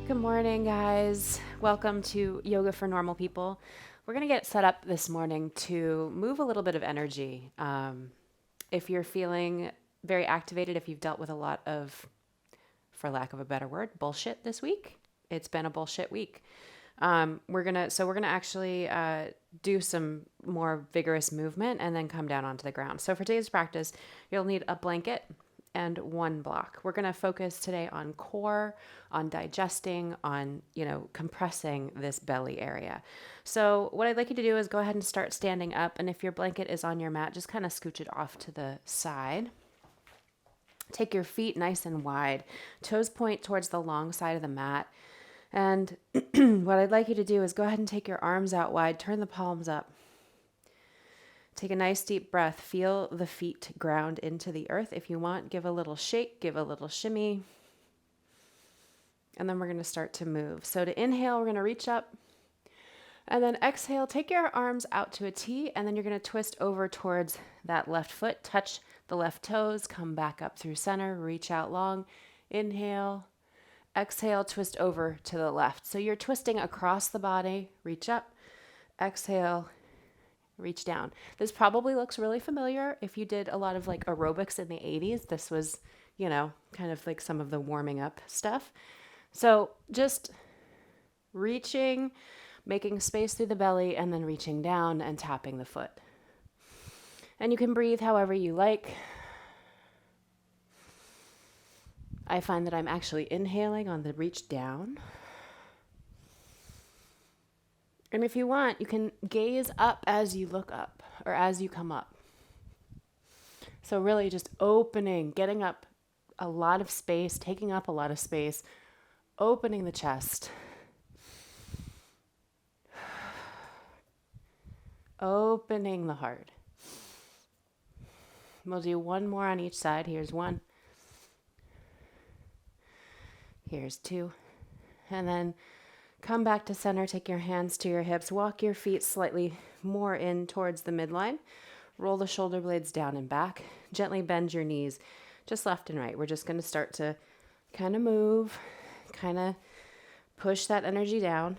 Good morning, guys. Welcome to Yoga for Normal People. We're going to get set up this morning to move a little bit of energy. If you're feeling very activated, if you've dealt with a lot of, for lack of a better word, bullshit this week, it's been a bullshit week. We're gonna actually do some more vigorous movement and then come down onto the ground. So for today's practice, you'll need a blanket and one block. We're going to focus today on core, on digesting, on, compressing this belly area. So what I'd like you to do is go ahead and start standing up. And if your blanket is on your mat, just kind of scooch it off to the side. Take your feet nice and wide. Toes point towards the long side of the mat. And what I'd like you to do is go ahead and take your arms out wide. Turn the palms up. Take a nice deep breath. Feel the feet ground into the earth. If you want, give a little shake, give a little shimmy. And then we're going to start to move. So to inhale, we're going to reach up. And then exhale, take your arms out to a T, and then you're going to twist over towards that left foot. Touch the left toes, come back up through center, reach out long. Inhale, exhale, twist over to the left. So you're twisting across the body, reach up, exhale, reach down. This probably looks really familiar. If you did a lot of like aerobics in the 80s, this was, kind of like some of the warming up stuff. So just reaching, making space through the belly, and then reaching down and tapping the foot. And you can breathe however you like. I find that I'm actually inhaling on the reach down. And if you want, you can gaze up as you look up or as you come up. So really just opening, getting up a lot of space, taking up a lot of space, opening the chest, opening the heart. We'll do one more on each side. Here's one. Here's two. And then come back to center, take your hands to your hips, walk your feet slightly more in towards the midline, roll the shoulder blades down and back, gently bend your knees, just left and right. We're just going to start to kind of move, kind of push that energy down.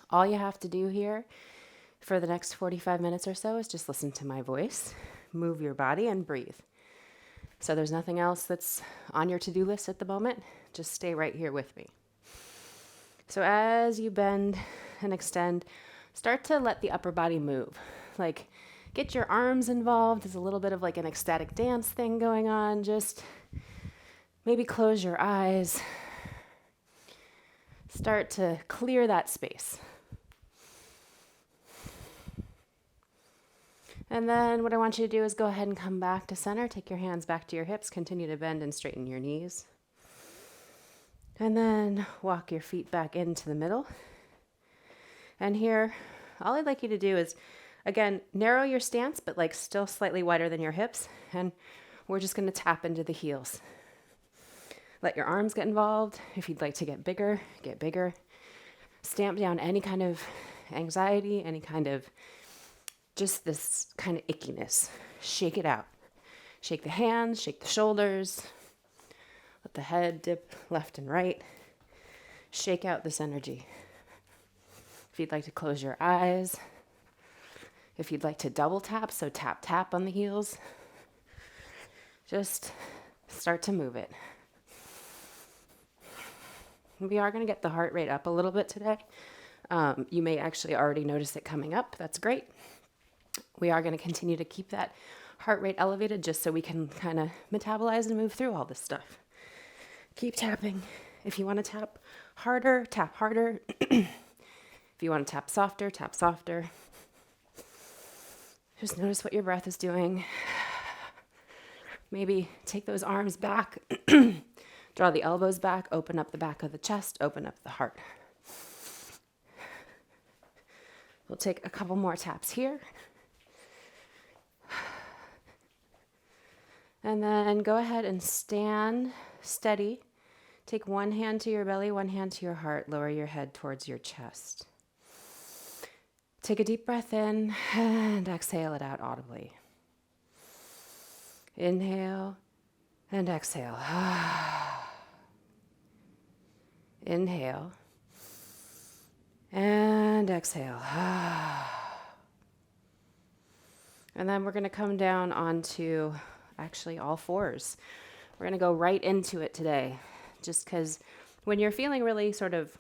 All you have to do here for the next 45 minutes or so is just listen to my voice, move your body, and breathe. So there's nothing else that's on your to-do list at the moment. Just stay right here with me. So as you bend and extend, start to let the upper body move. Like get your arms involved. There's a little bit of like an ecstatic dance thing going on. Just maybe close your eyes. Start to clear that space. And then what I want you to do is go ahead and come back to center. Take your hands back to your hips. Continue to bend and straighten your knees. And then walk your feet back into the middle. And here, all I'd like you to do is, again, narrow your stance, but like still slightly wider than your hips. And we're just going to tap into the heels. Let your arms get involved. If you'd like to get bigger, get bigger. Stamp down any kind of anxiety, any kind of just this kind of ickiness. Shake it out. Shake the hands, shake the shoulders. Let the head dip left and right. Shake out this energy. If you'd like to close your eyes. If you'd like to double tap, so tap, tap on the heels. Just start to move it. We are going to get the heart rate up a little bit today. You may actually already notice it coming up. That's great. We are going to continue to keep that heart rate elevated just so we can kind of metabolize and move through all this stuff. Keep tapping. If you want to tap harder, tap harder. If you want to tap softer, tap softer. Just notice what your breath is doing. Maybe take those arms back. Draw the elbows back. Open up the back of the chest. Open up the heart. We'll take a couple more taps here. And then go ahead and stand steady. Take one hand to your belly, one hand to your heart. Lower your head towards your chest. Take a deep breath in and exhale it out audibly. Inhale and exhale. Inhale. And exhale. And then we're going to come down onto actually all fours. We're going to go right into it today, just because when you're feeling really sort of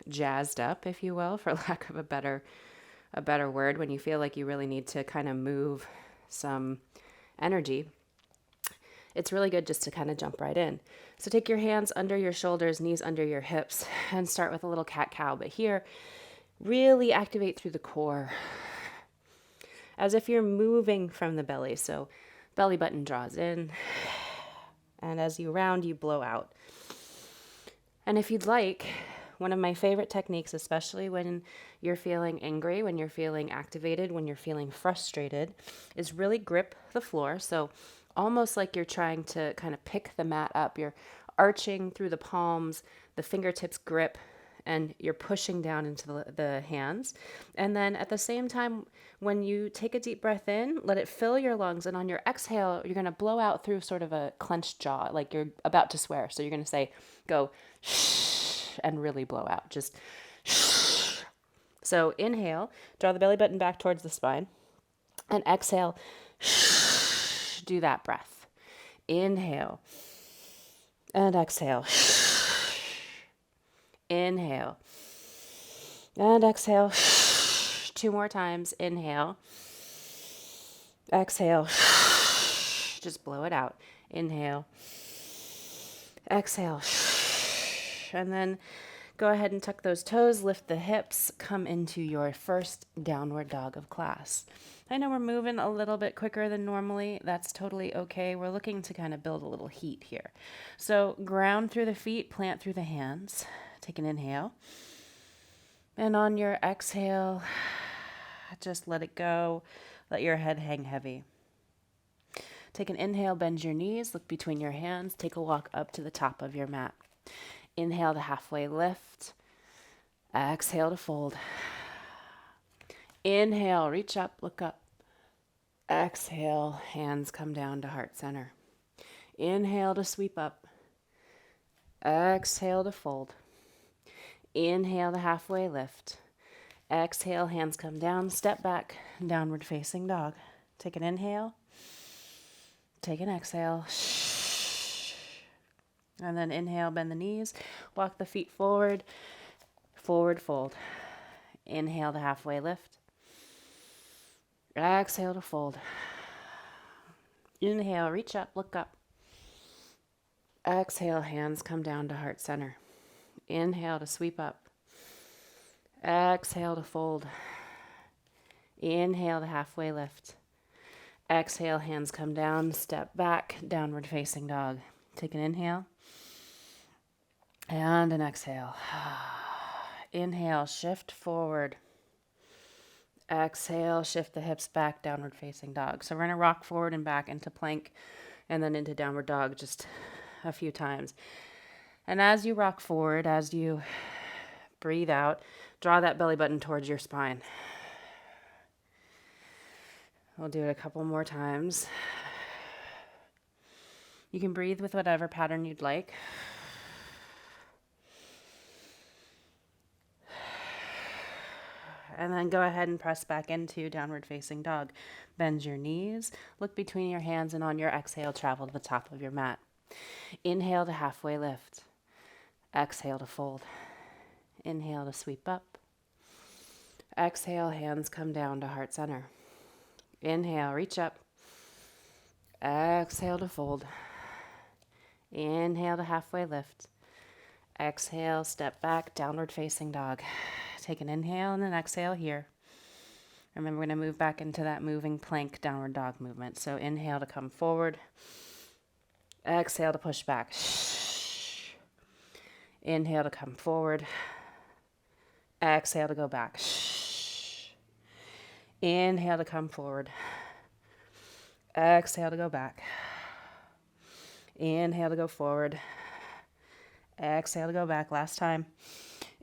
jazzed up, if you will, for lack of a better word, when you feel like you really need to kind of move some energy, it's really good just to kind of jump right in. So take your hands under your shoulders, knees under your hips, and start with a little cat-cow. But here, really activate through the core, as if you're moving from the belly. So belly button draws in, and as you round, you blow out. And if you'd like, one of my favorite techniques, especially when you're feeling angry, when you're feeling activated, when you're feeling frustrated, is really grip the floor. So almost like you're trying to kind of pick the mat up. You're arching through the palms, the fingertips grip, and you're pushing down into the hands. And then at the same time, when you take a deep breath in, let it fill your lungs. And on your exhale, you're going to blow out through sort of a clenched jaw, like you're about to swear. So you're going to say, go shh, and really blow out. Just shh. So inhale, draw the belly button back towards the spine. And exhale, shh, do that breath. Inhale. And exhale. Inhale. And exhale. 2 more times. Inhale. Exhale. Just blow it out. Inhale. Exhale. And then go ahead and tuck those toes, lift the hips, come into your first downward dog of class. I know we're moving a little bit quicker than normally. That's totally okay. We're looking to kind of build a little heat here. So ground through the feet, plant through the hands. Take an inhale. And on your exhale, just let it go. Let your head hang heavy. Take an inhale, bend your knees, look between your hands, take a walk up to the top of your mat. Inhale to halfway lift. Exhale to fold. Inhale, reach up, look up. Exhale, hands come down to heart center. Inhale to sweep up. Exhale to fold. Inhale to halfway lift. Exhale, hands come down, step back, downward facing dog. Take an inhale. Take an exhale. And then inhale, bend the knees, walk the feet forward, forward fold. Inhale to halfway lift. Exhale to fold. Inhale, reach up, look up. Exhale, hands come down to heart center. Inhale to sweep up. Exhale to fold. Inhale to halfway lift. Exhale, hands come down, step back, downward facing dog. Take an inhale. And an exhale. Inhale, shift forward. Exhale, shift the hips back, downward facing dog. So we're going to rock forward and back into plank and then into downward dog just a few times. And as you rock forward, as you breathe out, draw that belly button towards your spine. We'll do it a couple more times. You can breathe with whatever pattern you'd like. And then go ahead and press back into downward facing dog. Bend your knees, look between your hands, and on your exhale, travel to the top of your mat. Inhale to halfway lift. Exhale to fold. Inhale to sweep up. Exhale, hands come down to heart center. Inhale, reach up. Exhale to fold. Inhale to halfway lift. Exhale, step back, downward facing dog. Take an inhale and an exhale here. Remember, we're going to move back into that moving plank downward dog movement. So inhale to come forward. Exhale to push back. Inhale to come forward. Exhale to go back. Inhale to come forward. Exhale to go back. Inhale to go forward. Exhale to go back. Last time.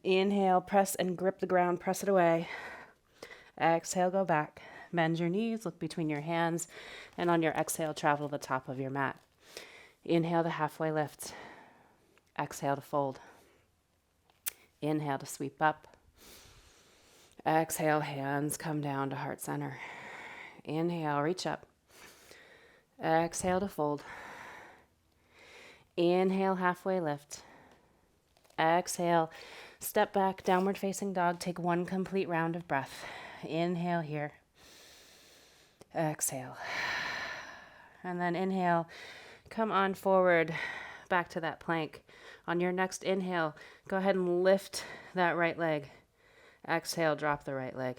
Inhale, press and grip the ground, press it away. Exhale, go back. Bend your knees, look between your hands, and on your exhale, travel to the top of your mat. Inhale to halfway lift. Exhale to fold. Inhale to sweep up. Exhale, hands come down to heart center. Inhale, reach up. Exhale to fold. Inhale, halfway lift. Exhale, step back, downward facing dog. Take one complete round of breath. Inhale here. Exhale. And then inhale, come on forward, back to that plank. On your next inhale, go ahead and lift that right leg. Exhale, drop the right leg.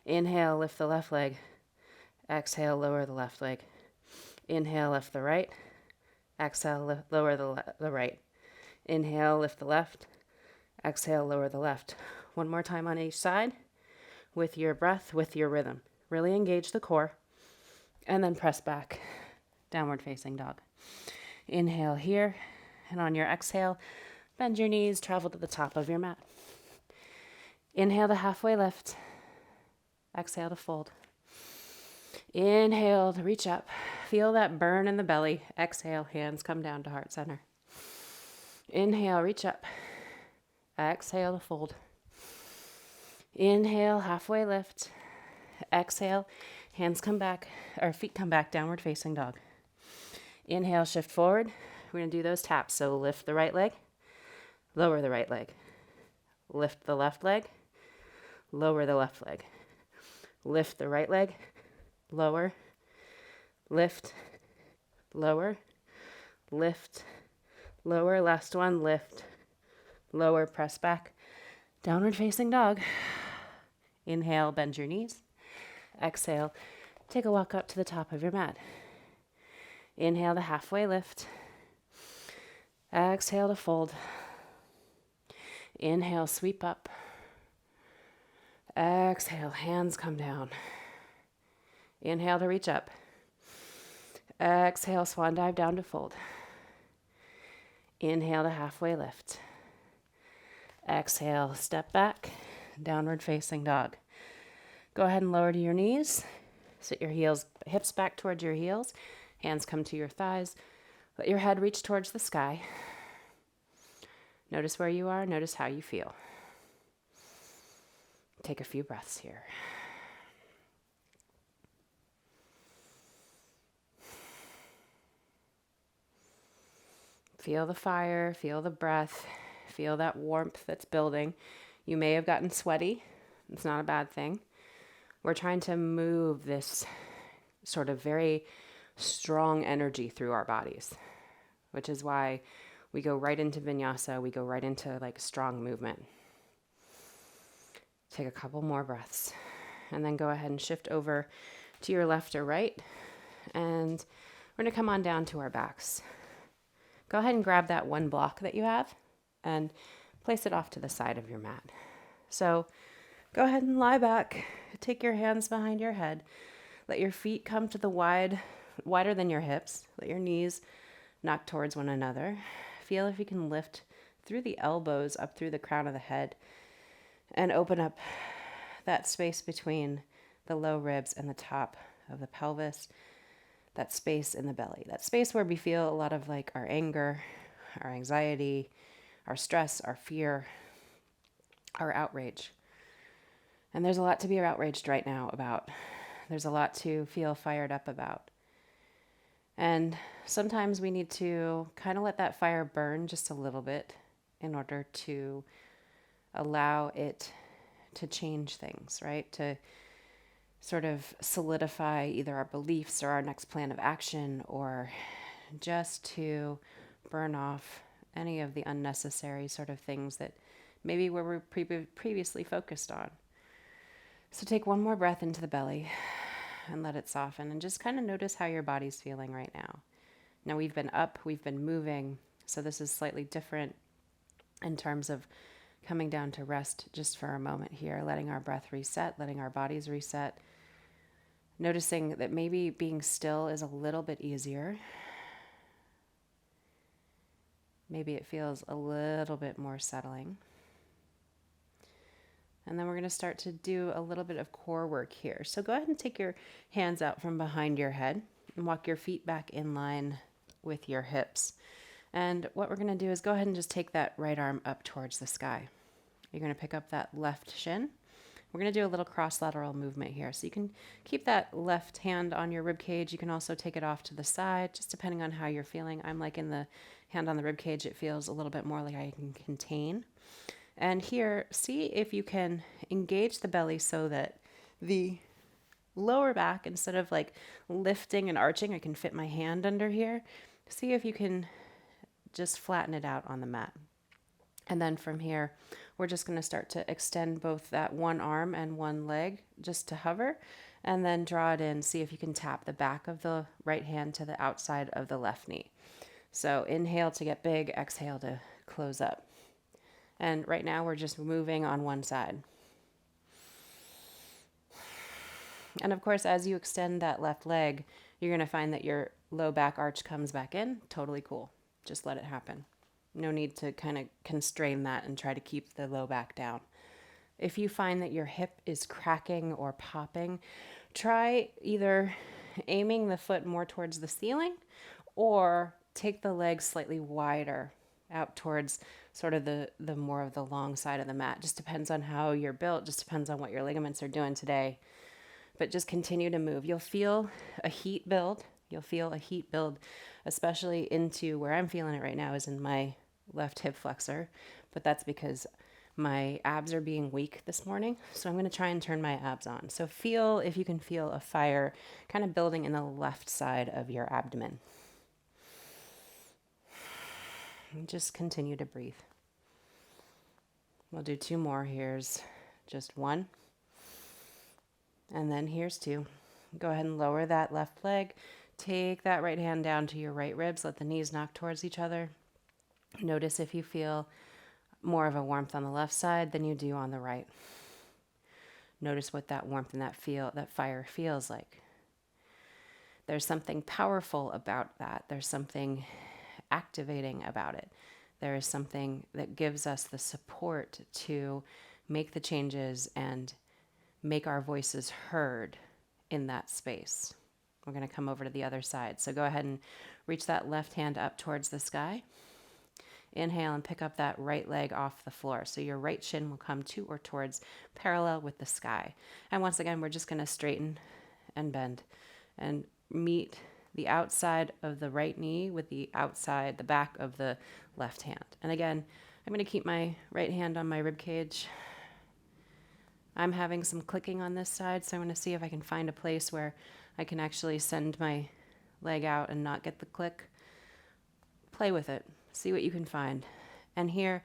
Inhale, lift the left leg. Exhale, lower the left leg. Inhale, lift the right. Exhale, lower the right. Inhale, lift the left. Exhale, lower the left. One more time on each side with your breath, with your rhythm. Really engage the core. And then press back, downward facing dog. Inhale here. And on your exhale, bend your knees, travel to the top of your mat. Inhale to halfway lift. Exhale to fold. Inhale to reach up. Feel that burn in the belly. Exhale, hands come down to heart center. Inhale, reach up. Exhale to fold. Inhale, halfway lift. Exhale, hands come back, or feet come back, downward facing dog. Inhale, shift forward. We're going to do those taps. So lift the right leg, lower the right leg. Lift the left leg, lower the left leg. Lift the right leg, lower, lift, lower, lift, lower. Last one, lift, lower, press back. Downward facing dog. Inhale, bend your knees. Exhale, take a walk up to the top of your mat. Inhale to halfway lift. Exhale to fold. Inhale, sweep up. Exhale, hands come down. Inhale to reach up. Exhale, swan dive down to fold. Inhale to halfway lift. Exhale, step back, downward facing dog. Go ahead and lower to your knees. Sit your hips back towards your heels. Hands come to your thighs. Let your head reach towards the sky. Notice where you are. Notice how you feel. Take a few breaths here. Feel the fire, feel the breath, feel that warmth that's building. You may have gotten sweaty. It's not a bad thing. We're trying to move this sort of very strong energy through our bodies, which is why we go right into vinyasa. We go right into like strong movement. Take a couple more breaths and then go ahead and shift over to your left or right. And we're going to come on down to our backs. Go ahead and grab that one block that you have and place it off to the side of your mat. So go ahead and lie back. Take your hands behind your head. Let your feet come to the wider than your hips. Let your knees knock towards one another. Feel if you can lift through the elbows up through the crown of the head and open up that space between the low ribs and the top of the pelvis, that space in the belly, that space where we feel a lot of like our anger, our anxiety, our stress, our fear, our outrage. And there's a lot to be outraged right now about. There's a lot to feel fired up about. And sometimes we need to kind of let that fire burn just a little bit in order to allow it to change things, right? To sort of solidify either our beliefs or our next plan of action, or just to burn off any of the unnecessary sort of things that maybe we were previously focused on. So take one more breath into the belly and let it soften, and just kind of notice how your body's feeling right now. Now we've been up, we've been moving, so this is slightly different in terms of coming down to rest just for a moment here, letting our breath reset, letting our bodies reset, noticing that maybe being still is a little bit easier. Maybe it feels a little bit more settling. And then we're going to start to do a little bit of core work here. So go ahead and take your hands out from behind your head and walk your feet back in line with your hips. And what we're going to do is go ahead and just take that right arm up towards the sky. You're going to pick up that left shin. We're going to do a little cross lateral movement here. So you can keep that left hand on your rib cage. You can also take it off to the side, just depending on how you're feeling. I'm like in the hand on the rib cage, it feels a little bit more like I can contain. And here, see if you can engage the belly so that the lower back, instead of like lifting and arching, I can fit my hand under here. See if you can just flatten it out on the mat. And then from here, we're just going to start to extend both that one arm and one leg just to hover, and then draw it in. See if you can tap the back of the right hand to the outside of the left knee. So inhale to get big, exhale to close up. And right now we're just moving on one side. And of course, as you extend that left leg, you're going to find that your low back arch comes back in. Totally cool. Just let it happen. No need to kind of constrain that and try to keep the low back down. If you find that your hip is cracking or popping, try either aiming the foot more towards the ceiling or take the legs slightly wider out towards sort of the more of the long side of the mat. Just depends on how you're built, just depends on what your ligaments are doing today. But just continue to move. You'll feel a heat build. You'll feel a heat build, especially into where I'm feeling it right now is in my left hip flexor. But that's because my abs are being weak this morning. So I'm going to try and turn my abs on. So feel if you can feel a fire kind of building in the left side of your abdomen. And just continue to breathe. We'll do 2 more. Here's just 1. And then here's 2. Go ahead and lower that left leg. Take that right hand down to your right ribs. Let the knees knock towards each other. Notice if you feel more of a warmth on the left side than you do on the right. Notice what that warmth and that fire feels like. There's something powerful about that. There's something activating about it. There is something that gives us the support to make the changes and make our voices heard in that space. We're going to come over to the other side. So go ahead and reach that left hand up towards the sky. Inhale and pick up that right leg off the floor. So your right shin will come to or towards parallel with the sky. And once again, we're just going to straighten and bend and meet the outside of the right knee with the back of the left hand. And again, I'm going to keep my right hand on my rib cage. I'm having some clicking on this side, so I'm going to see if I can find a place where I can actually send my leg out and not get the click. Play with it. See what you can find. And here,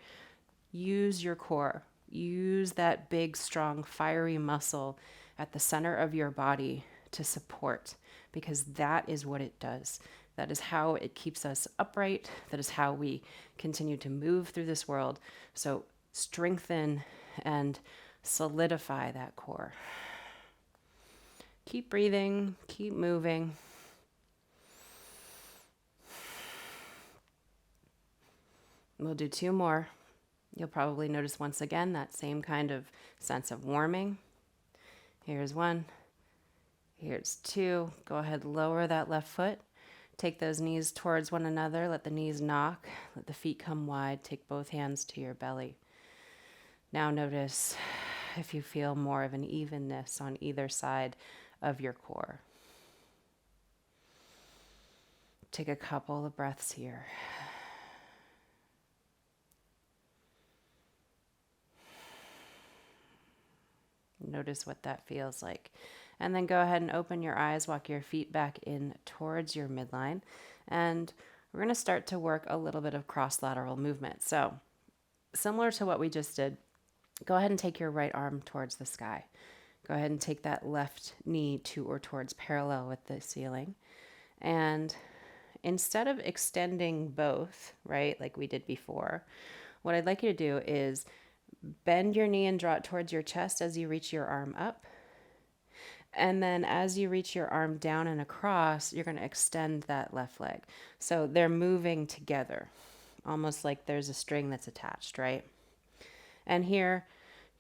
use your core. Use that big, strong, fiery muscle at the center of your body to support, because that is what it does. That is how it keeps us upright. That is how we continue to move through this world. So strengthen and solidify that core. Keep breathing, keep moving. We'll do 2 more. You'll probably notice once again that same kind of sense of warming. Here's 1. Here's 2. Go ahead, lower that left foot. Take those knees towards one another. Let the knees knock. Let the feet come wide. Take both hands to your belly. Now notice if you feel more of an evenness on either side of your core. Take a couple of breaths here. Notice what that feels like. And then go ahead and open your eyes, walk your feet back in towards your midline. And we're going to start to work a little bit of cross-lateral movement. So similar to what we just did, go ahead and take your right arm towards the sky. Go ahead and take that left knee to or towards parallel with the ceiling. And instead of extending both, right, like we did before, what I'd like you to do is bend your knee and draw it towards your chest as you reach your arm up. And then as you reach your arm down and across, you're going to extend that left leg. So they're moving together, almost like there's a string that's attached, right? And here,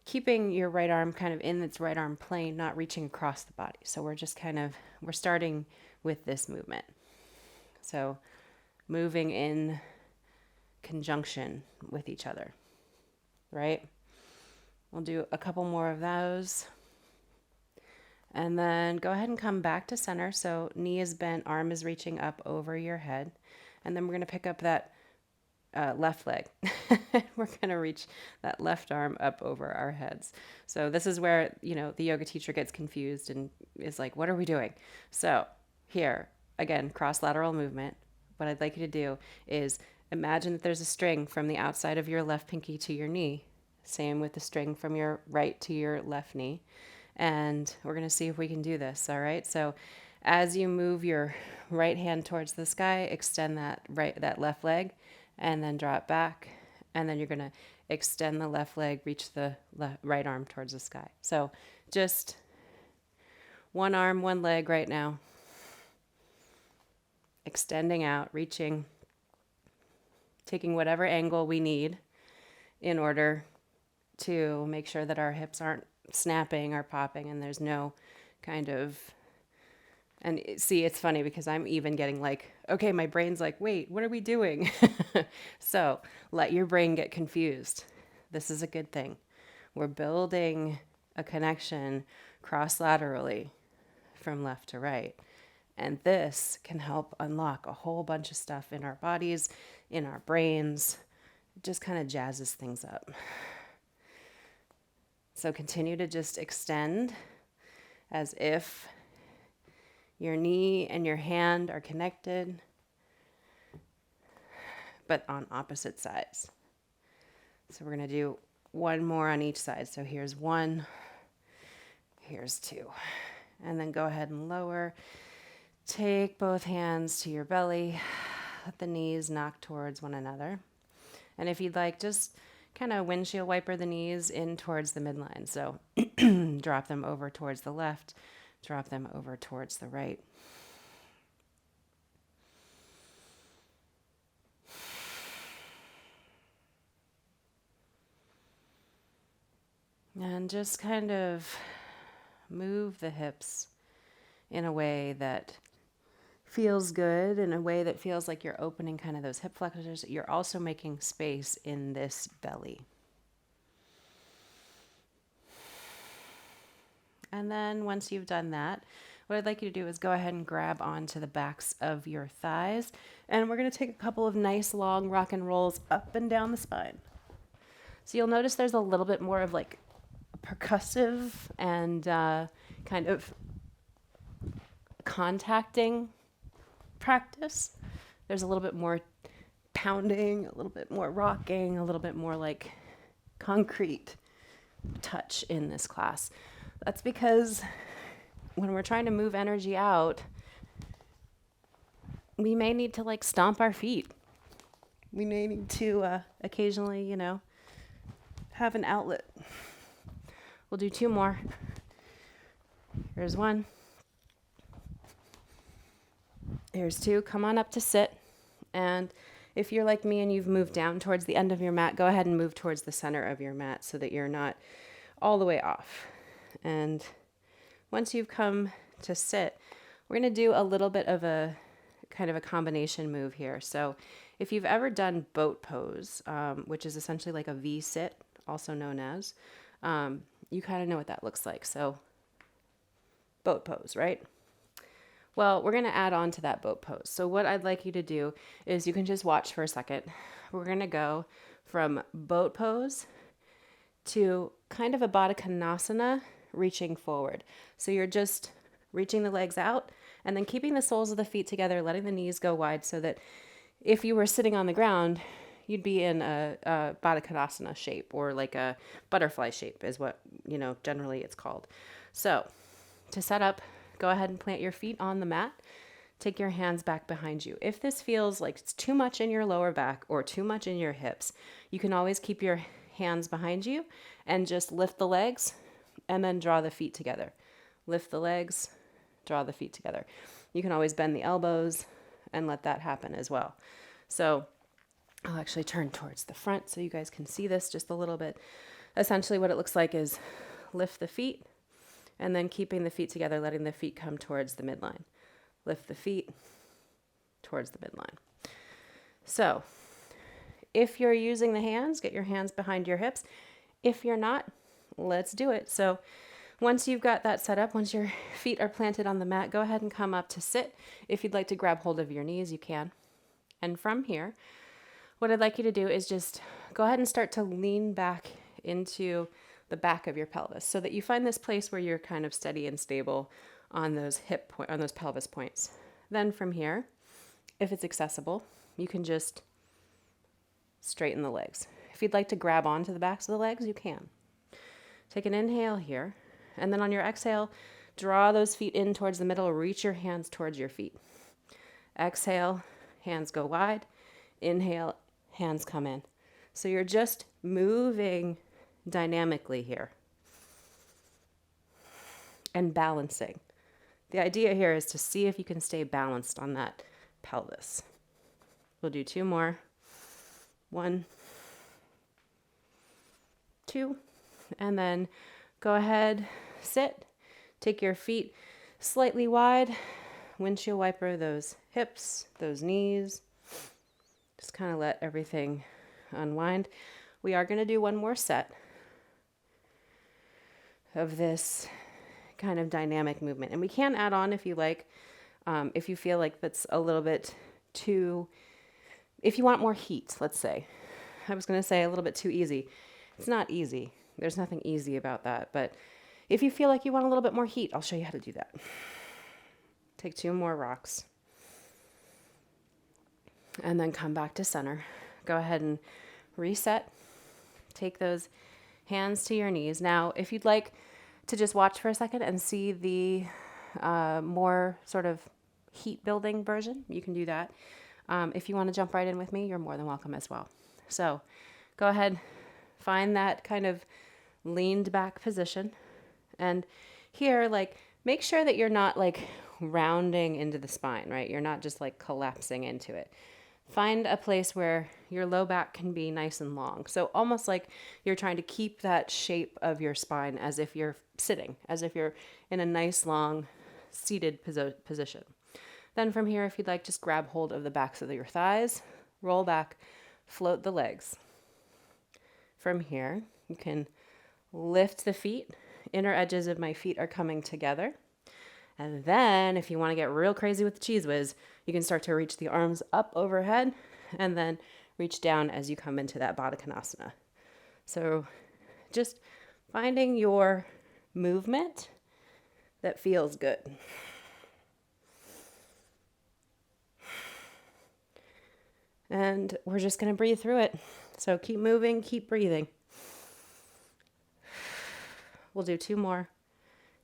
keeping your right arm kind of in its right arm plane, not reaching across the body. So we're starting with this movement. So moving in conjunction with each other, right? We'll do a couple more of those. And then go ahead and come back to center. So knee is bent, arm is reaching up over your head. And then we're going to pick up that left leg. We're going to reach that left arm up over our heads. So this is where, the yoga teacher gets confused and is like, what are we doing? So here, again, cross lateral movement. What I'd like you to do is imagine that there's a string from the outside of your left pinky to your knee. Same with the string from your right to your left knee. And we're going to see if we can do this. All right. So as you move your right hand towards the sky, extend that left leg, and then draw it back. And then you're going to extend the left leg, reach the right arm towards the sky. So just one arm, one leg right now. Extending out, reaching, taking whatever angle we need in order to make sure that our hips aren't snapping or popping and there's no kind of, and see, it's funny because I'm even getting like, okay, my brain's like, wait, what are we doing? So let your brain get confused. This is a good thing. We're building a connection cross-laterally from left to right. And this can help unlock a whole bunch of stuff in our bodies, in our brains. It just kind of jazzes things up. So continue to just extend as if your knee and your hand are connected, but on opposite sides. So we're going to do one more on each side. So here's one, here's two. And then go ahead and lower. Take both hands to your belly. Let the knees knock towards one another. And if you'd like, just kind of windshield wiper the knees in towards the midline. So drop them over towards the left, drop them over towards the right. And just kind of move the hips in a way that feels good, in a way that feels like you're opening kind of those hip flexors. You're also making space in this belly. And then once you've done that, what I'd like you to do is go ahead and grab onto the backs of your thighs. And we're going to take a couple of nice long rock and rolls up and down the spine. So you'll notice there's a little bit more of like percussive and kind of contacting practice. There's a little bit more pounding, a little bit more rocking, a little bit more like concrete touch in this class. That's because when we're trying to move energy out, we may need to like stomp our feet. We may need to occasionally, have an outlet. We'll do two more. Here's one. Here's two. Come on up to sit. And if you're like me and you've moved down towards the end of your mat, go ahead and move towards the center of your mat so that you're not all the way off. And once you've come to sit, we're going to do a little bit of a kind of a combination move here. So if you've ever done boat pose, which is essentially like a V sit, also known as, you kind of know what that looks like. So boat pose, right? Well, we're going to add on to that boat pose. So what I'd like you to do is you can just watch for a second. We're going to go from boat pose to kind of a Badakanasana, reaching forward. So you're just reaching the legs out and then keeping the soles of the feet together, letting the knees go wide so that if you were sitting on the ground, you'd be in a Badakanasana shape, or like a butterfly shape is what, generally it's called. So to set up, go ahead and plant your feet on the mat. Take your hands back behind you. If this feels like it's too much in your lower back or too much in your hips, you can always keep your hands behind you and just lift the legs and then draw the feet together. Lift the legs, draw the feet together. You can always bend the elbows and let that happen as well. So I'll actually turn towards the front so you guys can see this just a little bit. Essentially what it looks like is lift the feet, and then keeping the feet together, letting the feet come towards the midline. Lift the feet towards the midline. So if you're using the hands, get your hands behind your hips. If you're not, let's do it. So once you've got that set up, once your feet are planted on the mat, go ahead and come up to sit. If you'd like to grab hold of your knees, you can. And from here, what I'd like you to do is just go ahead and start to lean back into the back of your pelvis so that you find this place where you're kind of steady and stable on those on those pelvis points. Then from here, if it's accessible, you can just straighten the legs. If you'd like to grab onto the backs of the legs, you can. Take an inhale here, and then on your exhale, draw those feet in towards the middle, reach your hands towards your feet. Exhale, hands go wide. Inhale, hands come in. So you're just moving dynamically here and balancing. The idea here is to see if you can stay balanced on that pelvis. We'll do 2 more. 1, 2, and then go ahead, sit, take your feet slightly wide, windshield wiper those hips, those knees. Just kind of let everything unwind. We are going to do 1 more set of this kind of dynamic movement. And we can add on if you like, if you feel like that's a little bit too, if you want more heat, let's say. I was going to say a little bit too easy. It's not easy. There's nothing easy about that. But if you feel like you want a little bit more heat, I'll show you how to do that. Take 2 more rocks. And then come back to center. Go ahead and reset. Take those hands to your knees. Now, if you'd like to just watch for a second and see the more sort of heat building version, you can do that. If you want to jump right in with me, you're more than welcome as well. So go ahead, find that kind of leaned back position. And here, like, make sure that you're not like rounding into the spine, right? You're not just like collapsing into it. Find a place where your low back can be nice and long. So almost like you're trying to keep that shape of your spine as if you're sitting, as if you're in a nice long seated position. Then from here, if you'd like, just grab hold of the backs of your thighs, roll back, float the legs. From here, you can lift the feet. Inner edges of my feet are coming together. And then if you want to get real crazy with the cheese whiz, you can start to reach the arms up overhead and then reach down as you come into that Badakanasana. So just finding your movement that feels good. And we're just going to breathe through it. So keep moving, keep breathing. We'll do 2 more.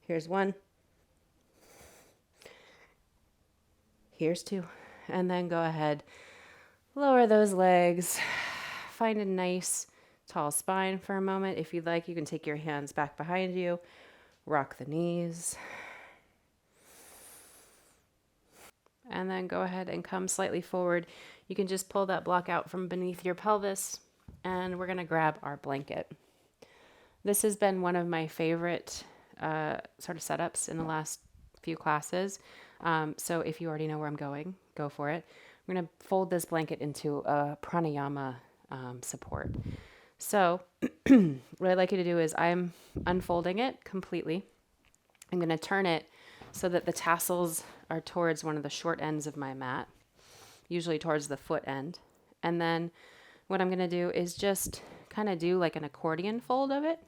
Here's 1. Here's 2. And then go ahead, lower those legs. Find a nice tall spine for a moment. If you'd like, you can take your hands back behind you. Rock the knees. And then go ahead and come slightly forward. You can just pull that block out from beneath your pelvis. And we're going to grab our blanket. This has been one of my favorite sort of setups in the last few classes. So if you already know where I'm going, go for it. I'm going to fold this blanket into a pranayama support. So what I'd like you to do is I'm unfolding it completely. I'm going to turn it so that the tassels are towards one of the short ends of my mat, usually towards the foot end. And then what I'm going to do is just kind of do like an accordion fold of it.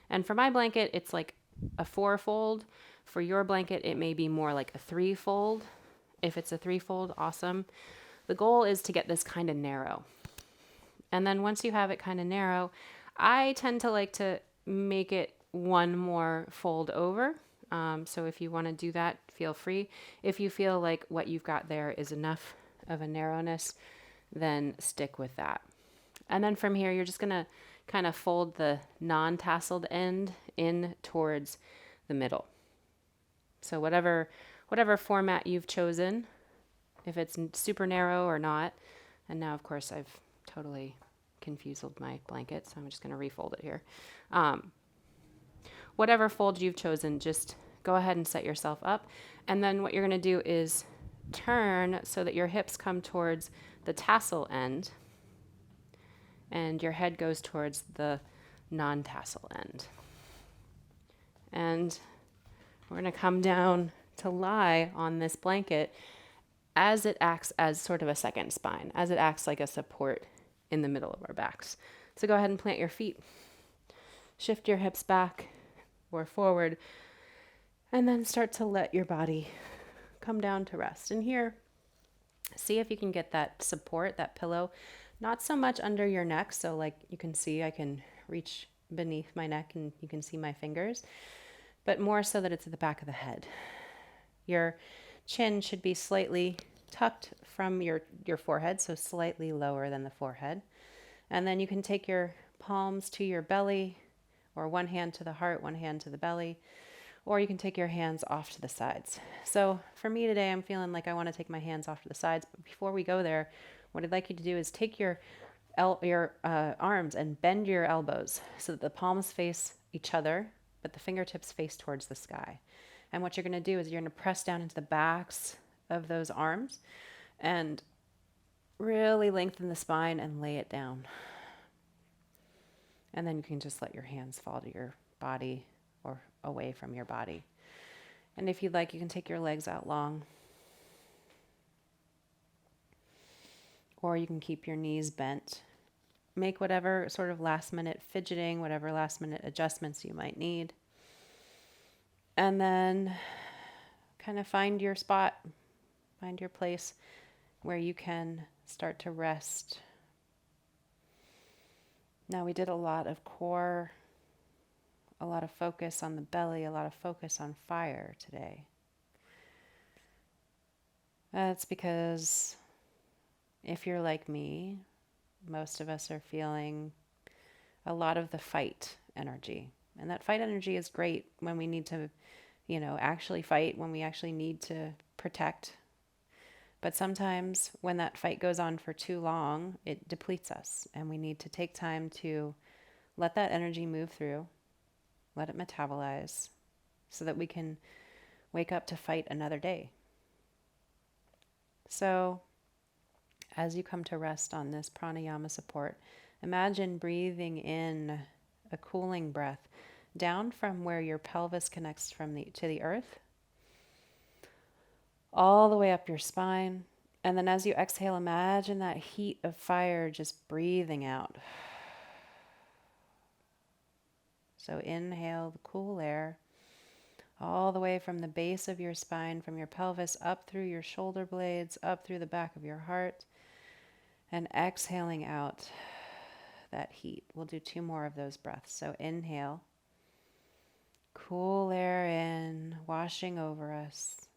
And for my blanket, it's like a 4-fold. For your blanket, it may be more like a 3-fold. If it's a 3-fold, awesome. The goal is to get this kind of narrow. And then once you have it kind of narrow, I tend to like to make it 1 more fold over. So if you want to do that, feel free. If you feel like what you've got there is enough of a narrowness, then stick with that. And then from here, you're just going to kind of fold the non-tasseled end in towards the middle. So whatever format you've chosen, if it's super narrow or not, and now of course I've totally confused my blanket, so I'm just going to refold it here. Whatever fold you've chosen, just go ahead and set yourself up. And then what you're going to do is turn so that your hips come towards the tassel end and your head goes towards the non-tassel end. And we're going to come down to lie on this blanket as it acts as sort of a second spine, as it acts like a support in the middle of our backs. So go ahead and plant your feet. Shift your hips back or forward, and then start to let your body come down to rest. And here, see if you can get that support, that pillow, not so much under your neck. So like you can see, I can reach beneath my neck and you can see my fingers, but more so that it's at the back of the head. Your chin should be slightly tucked from your forehead, so slightly lower than the forehead. And then you can take your palms to your belly, or one hand to the heart, one hand to the belly, or you can take your hands off to the sides. So for me today, I'm feeling like I want to take my hands off to the sides. But before we go there, what I'd like you to do is take your arms and bend your elbows so that the palms face each other, but the fingertips face towards the sky. And what you're going to do is you're going to press down into the backs of those arms and really lengthen the spine and lay it down. And then you can just let your hands fall to your body or away from your body. And if you'd like, you can take your legs out long. Or you can keep your knees bent. Make whatever sort of last minute fidgeting, whatever last minute adjustments you might need. And then kind of find your spot, find your place where you can start to rest. Now we did a lot of core, a lot of focus on the belly, a lot of focus on fire today. That's because if you're like me, most of us are feeling a lot of the fight energy. And that fight energy is great when we need to, actually fight, when we actually need to protect. But sometimes when that fight goes on for too long, it depletes us. And we need to take time to let that energy move through, let it metabolize, so that we can wake up to fight another day. So as you come to rest on this pranayama support, imagine breathing in a cooling breath down from where your pelvis connects to the earth, all the way up your spine. And then as you exhale, imagine that heat of fire just breathing out. So inhale the cool air all the way from the base of your spine, from your pelvis up through your shoulder blades, up through the back of your heart, and exhaling out that heat. We'll do 2 more of those breaths. So inhale, cool air in, washing over us.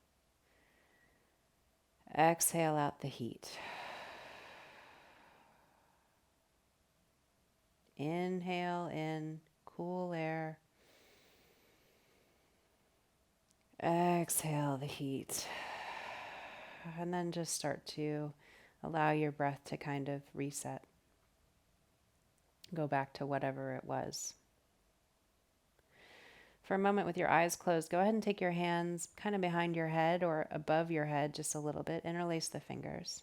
Exhale out the heat. Inhale in, cool air. Exhale the heat. And then just start to allow your breath to kind of reset. Go back to whatever it was. For a moment with your eyes closed, go ahead and take your hands kind of behind your head or above your head just a little bit. Interlace the fingers.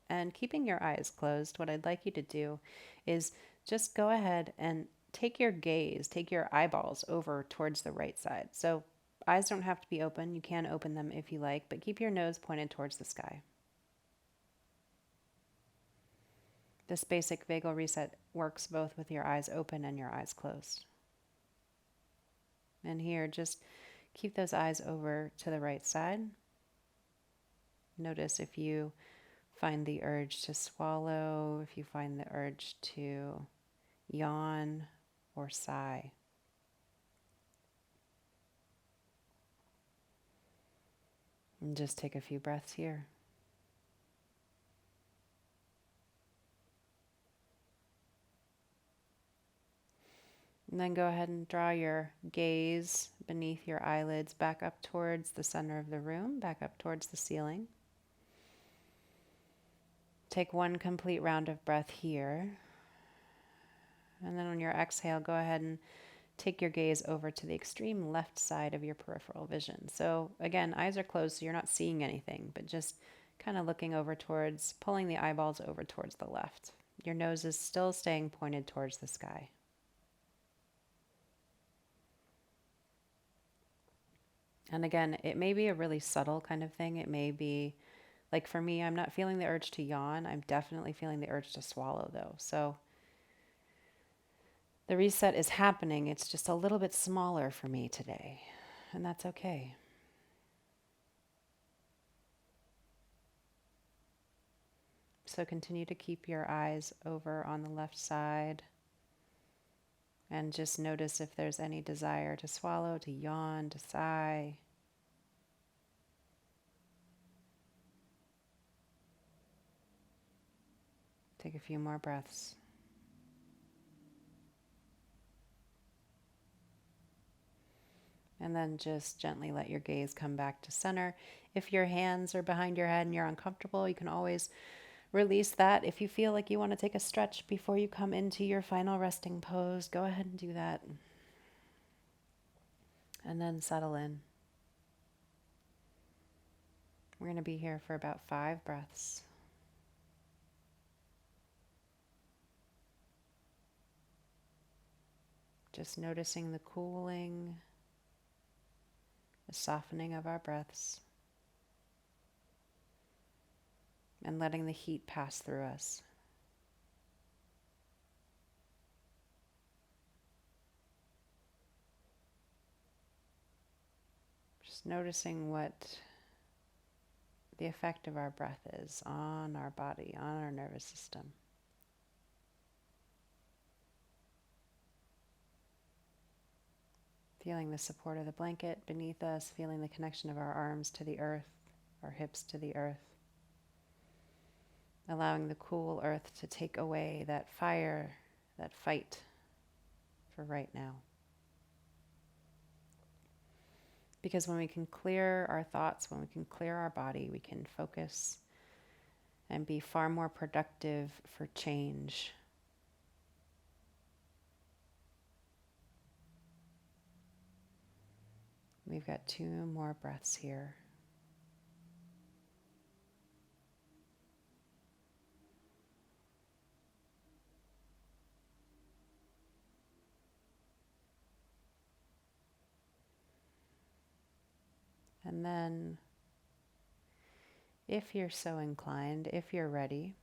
And keeping your eyes closed, what I'd like you to do is just go ahead and take your gaze, take your eyeballs over towards the right side. So eyes don't have to be open. You can open them if you like, but keep your nose pointed towards the sky. This basic vagal reset works both with your eyes open and your eyes closed. And here, just keep those eyes over to the right side. Notice if you find the urge to swallow, if you find the urge to yawn or sigh. And just take a few breaths here. And then go ahead and draw your gaze beneath your eyelids back up towards the center of the room, back up towards the ceiling. Take 1 complete round of breath here. And then on your exhale, go ahead and take your gaze over to the extreme left side of your peripheral vision. So again, eyes are closed, so you're not seeing anything, but just kind of looking over towards, pulling the eyeballs over towards the left. Your nose is still staying pointed towards the sky. And again, it may be a really subtle kind of thing. It may be like for me, I'm not feeling the urge to yawn. I'm definitely feeling the urge to swallow though. So the reset is happening. It's just a little bit smaller for me today. And that's okay. So continue to keep your eyes over on the left side. And just notice if there's any desire to swallow, to yawn, to sigh. Take a few more breaths. And then just gently let your gaze come back to center. If your hands are behind your head and you're uncomfortable, you can always release that. If you feel like you want to take a stretch before you come into your final resting pose, go ahead and do that. And then settle in. We're going to be here for about 5 breaths. Just noticing the cooling, the softening of our breaths, and letting the heat pass through us. Just noticing what the effect of our breath is on our body, on our nervous system. Feeling the support of the blanket beneath us, feeling the connection of our arms to the earth, our hips to the earth. Allowing the cool earth to take away that fire, that fight for right now. Because when we can clear our thoughts, when we can clear our body, we can focus and be far more productive for change. We've got 2 more breaths here. And then, if you're so inclined, if you're ready,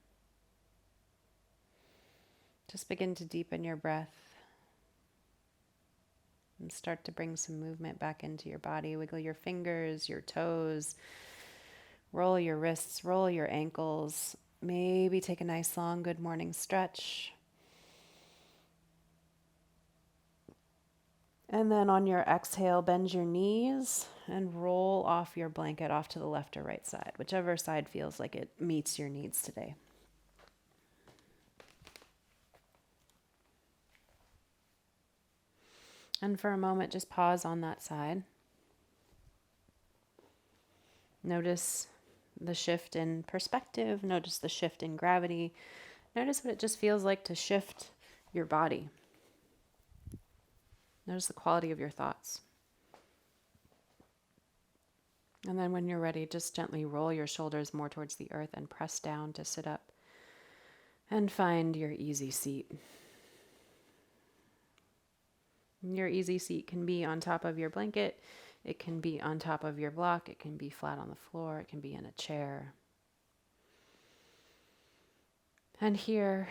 just begin to deepen your breath and start to bring some movement back into your body. Wiggle your fingers, your toes, roll your wrists, roll your ankles. Maybe take a nice long good morning stretch. And then on your exhale, bend your knees and roll off your blanket off to the left or right side, whichever side feels like it meets your needs today. And for a moment, just pause on that side. Notice the shift in perspective. Notice the shift in gravity. Notice what it just feels like to shift your body. Notice the quality of your thoughts. And then when you're ready, just gently roll your shoulders more towards the earth and press down to sit up and find your easy seat. Your easy seat can be on top of your blanket. It can be on top of your block. It can be flat on the floor. It can be in a chair. And here,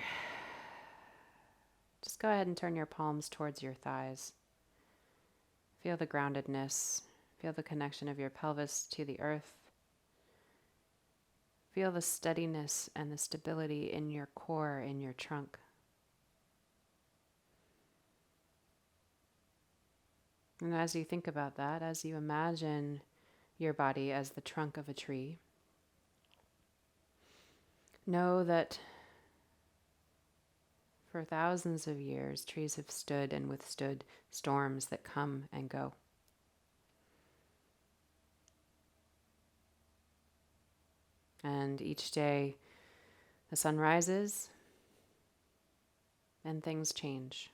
just go ahead and turn your palms towards your thighs. Feel the groundedness. Feel the connection of your pelvis to the earth. Feel the steadiness and the stability in your core, in your trunk. And as you think about that, as you imagine your body as the trunk of a tree, know that for thousands of years, trees have stood and withstood storms that come and go. And each day, the sun rises and things change.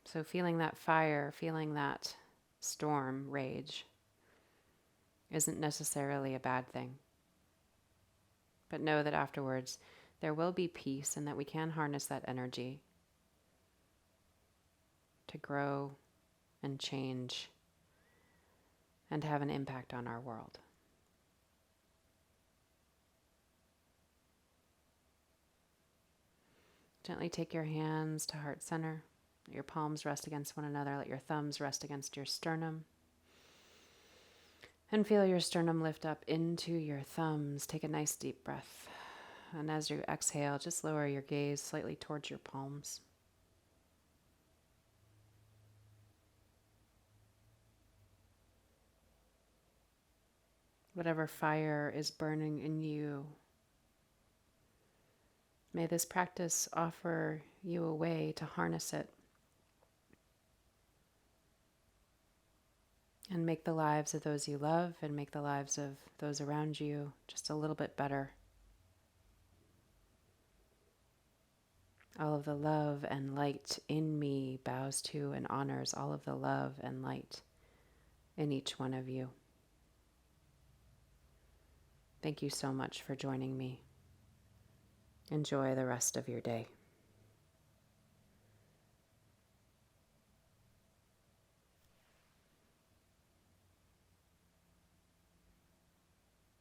So feeling that fire, feeling that storm rage isn't necessarily a bad thing. But know that afterwards there will be peace and that we can harness that energy to grow and change and have an impact on our world. Gently take your hands to heart center. Let your palms rest against one another. Let your thumbs rest against your sternum. And feel your sternum lift up into your thumbs. Take a nice deep breath. And as you exhale, just lower your gaze slightly towards your palms. Whatever fire is burning in you, may this practice offer you a way to harness it and make the lives of those you love and make the lives of those around you just a little bit better. All of the love and light in me bows to and honors all of the love and light in each one of you. Thank you so much for joining me. Enjoy the rest of your day.